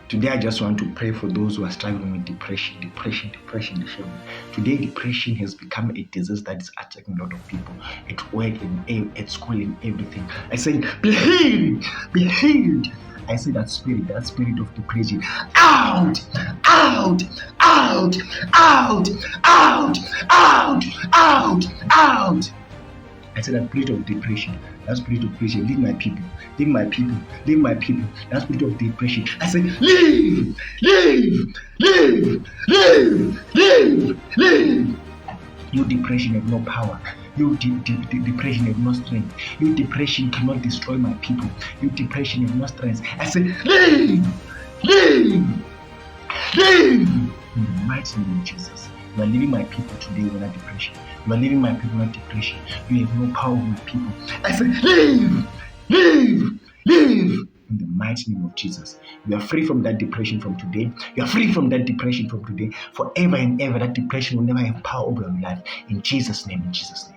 Today, I just want to pray for those who are struggling with depression. Today, depression has become a disease that is attacking a lot of people at work, at school, and everything. I say, be healed, be healed. I say that spirit of depression, out, out, out, out, out, out, out, out. I said that spirit of depression, leave my people, leave my people, leave my people. That spirit of depression. I said, leave, leave, leave, leave, leave, leave. You depression have no power. You depression have no strength. You depression cannot destroy my people. You depression have no strength. I said, leave, leave, leave. In the mighty name of Jesus. You are leaving my people today with that depression. You are leaving my people with depression. You have no power over my people. I said, leave, leave, leave. In the mighty name of Jesus. You are free from that depression from today. You are free from that depression from today. Forever and ever, that depression will never have power over your life. In Jesus' name, in Jesus' name.